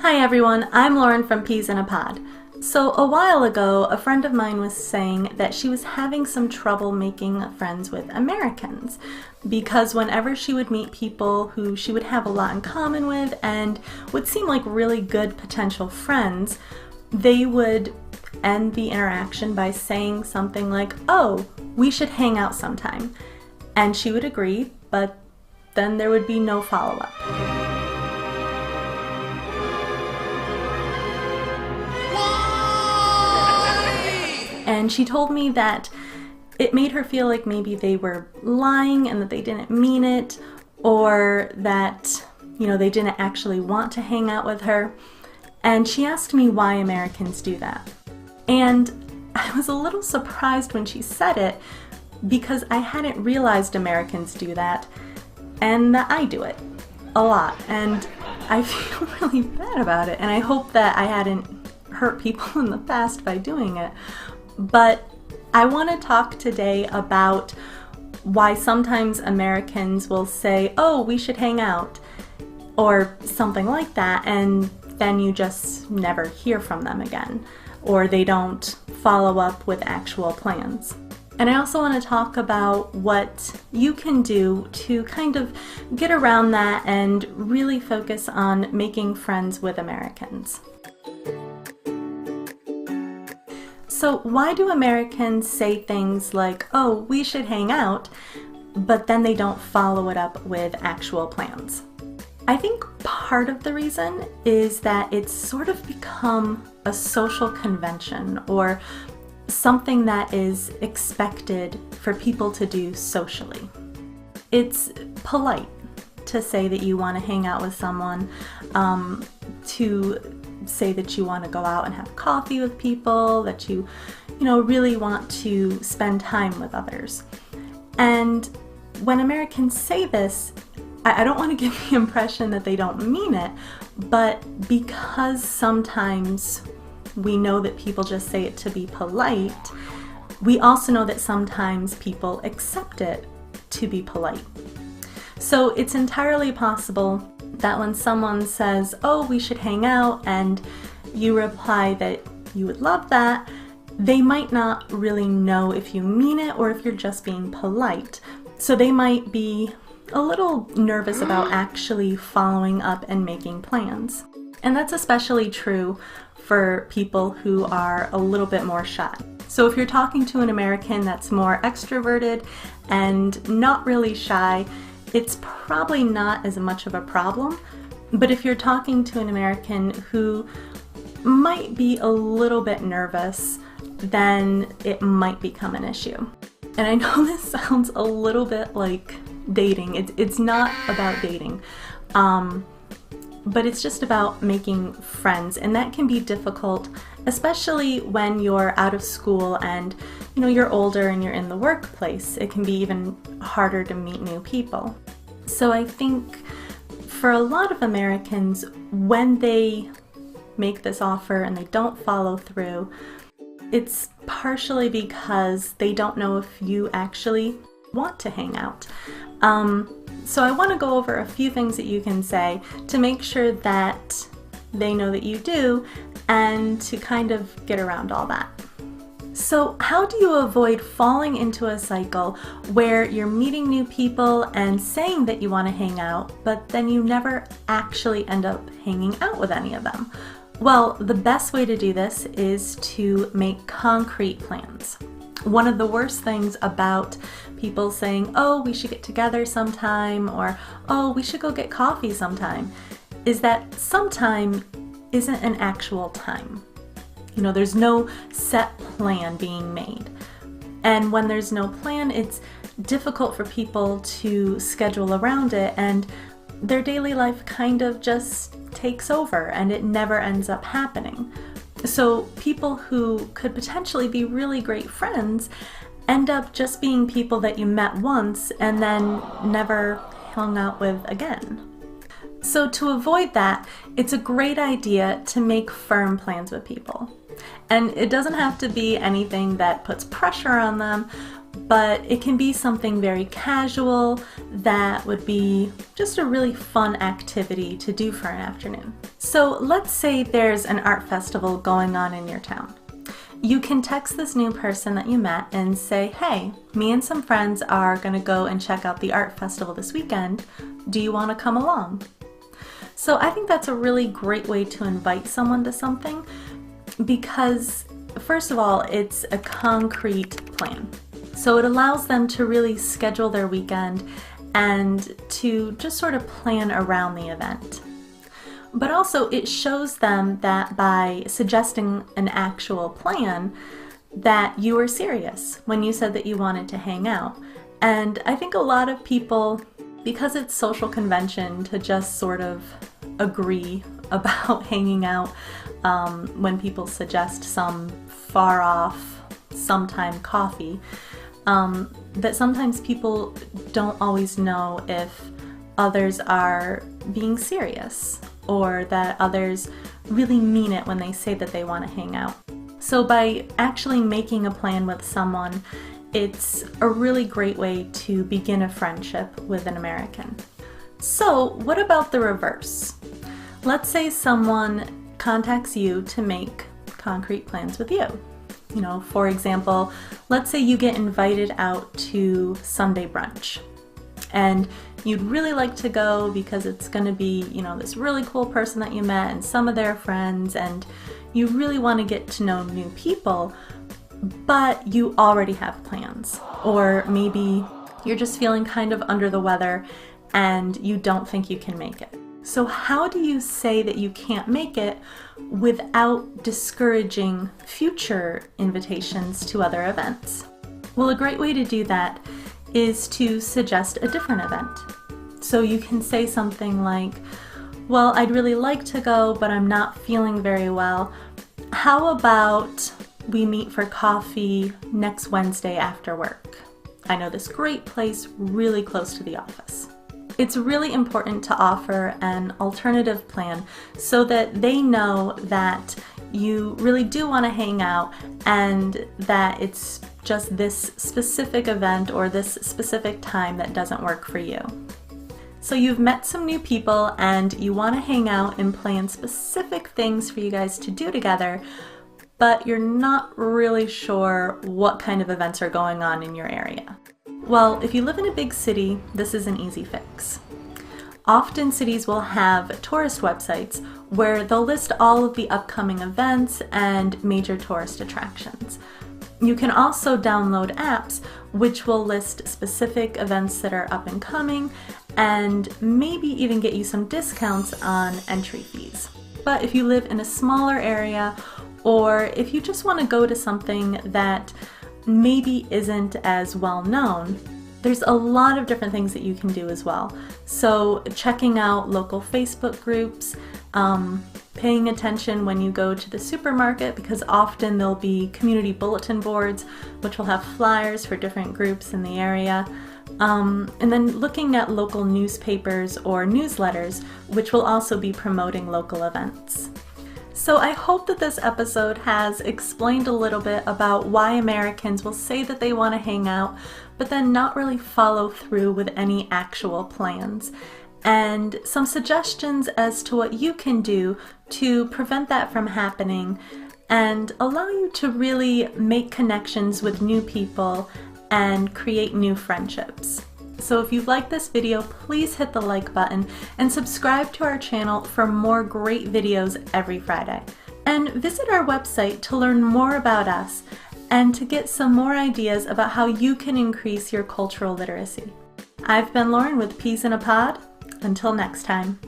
Hi everyone, I'm Lauren from Peas in a Pod. So a while ago, a friend of mine was saying that she was having some trouble making friends with Americans because whenever she would meet people who she would have a lot in common with and would seem like really good potential friends, they would end the interaction by saying something like, "Oh, we should hang out sometime." And she would agree, but then there would be no follow-up. And she told me that it made her feel like maybe they were lying and that they didn't mean it, or that, they didn't actually want to hang out with her. And she asked me why Americans do that. And I was a little surprised when she said it because I hadn't realized Americans do that and that I do it a lot. And I feel really bad about it. And I hope that I hadn't hurt people in the past by doing it. But I want to talk today about why sometimes Americans will say, "Oh, we should hang out," or something like that, and then you just never hear from them again, or they don't follow up with actual plans. And I also want to talk about what you can do to kind of get around that and really focus on making friends with Americans. So why do Americans say things like, "Oh, we should hang out," but then they don't follow it up with actual plans? I think part of the reason is that it's sort of become a social convention or something that is expected for people to do socially. It's polite to say that you want to hang out with someone, to say that you want to go out and have coffee with people, that you really want to spend time with others. And when Americans say this, I don't want to give the impression that they don't mean it, but because sometimes we know that people just say it to be polite, we also know that sometimes people accept it to be polite. So it's entirely possible that when someone says, "Oh, we should hang out," and you reply that you would love that, they might not really know if you mean it or if you're just being polite. So they might be a little nervous about actually following up and making plans. And that's especially true for people who are a little bit more shy. So if you're talking to an American that's more extroverted and not really shy, it's probably not as much of a problem. But if you're talking to an American who might be a little bit nervous, then it might become an issue. And I know this sounds a little bit like dating. It's not about dating, but it's just about making friends. And that can be difficult, especially when you're out of school and you're older and you're in the workplace. It can be even harder to meet new people. So I think for a lot of Americans, when they make this offer and they don't follow through, it's partially because they don't know if you actually want to hang out. So I want to go over a few things that you can say to make sure that they know that you do and to kind of get around all that. So how do you avoid falling into a cycle where you're meeting new people and saying that you want to hang out, but then you never actually end up hanging out with any of them? Well, the best way to do this is to make concrete plans. One of the worst things about people saying, "Oh, we should get together sometime," or "Oh, we should go get coffee sometime," is that sometime isn't an actual time. There's no set plan being made. And when there's no plan, it's difficult for people to schedule around it, and their daily life kind of just takes over and it never ends up happening. So people who could potentially be really great friends end up just being people that you met once and then never hung out with again. So to avoid that, it's a great idea to make firm plans with people. And it doesn't have to be anything that puts pressure on them, but it can be something very casual that would be just a really fun activity to do for an afternoon. So let's say there's an art festival going on in your town. You can text this new person that you met and say, hey, me and some friends are gonna go and check out the art festival this weekend. Do you wanna come along? So I think that's a really great way to invite someone to something because, first of all, it's a concrete plan. So it allows them to really schedule their weekend and to just sort of plan around the event. But also it shows them that by suggesting an actual plan that you were serious when you said that you wanted to hang out. And I think a lot of people, because it's social convention to just sort of agree about hanging out when people suggest some far off sometime coffee, that sometimes people don't always know if others are being serious or that others really mean it when they say that they want to hang out. So by actually making a plan with someone, it's a really great way to begin a friendship with an American. So what about the reverse? Let's say someone contacts you to make concrete plans with you. You know, for example, let's say you get invited out to Sunday brunch and you'd really like to go because it's going to be, you know, this really cool person that you met and some of their friends, and you really want to get to know new people, but you already have plans. Or maybe you're just feeling kind of under the weather and you don't think you can make it. So how do you say that you can't make it without discouraging future invitations to other events? Well, a great way to do that is to suggest a different event. So you can say something like, well, I'd really like to go, but I'm not feeling very well. How about we meet for coffee next Wednesday after work? I know this great place really close to the office. It's really important to offer an alternative plan so that they know that you really do want to hang out and that it's just this specific event or this specific time that doesn't work for you. So you've met some new people and you want to hang out and plan specific things for you guys to do together, but you're not really sure what kind of events are going on in your area. Well, if you live in a big city, this is an easy fix. Often cities will have tourist websites where they'll list all of the upcoming events and major tourist attractions. You can also download apps which will list specific events that are up and coming and maybe even get you some discounts on entry fees. But if you live in a smaller area, or if you just want to go to something that maybe isn't as well known, there's a lot of different things that you can do as well. So checking out local Facebook groups, paying attention when you go to the supermarket, because often there'll be community bulletin boards which will have flyers for different groups in the area. And then looking at local newspapers or newsletters, which will also be promoting local events. So I hope that this episode has explained a little bit about why Americans will say that they want to hang out, but then not really follow through with any actual plans, and some suggestions as to what you can do to prevent that from happening and allow you to really make connections with new people and create new friendships. So if you like this video, please hit the like button and subscribe to our channel for more great videos every Friday. And visit our website to learn more about us and to get some more ideas about how you can increase your cultural literacy. I've been Lauren with Peas in a Pod. Until next time.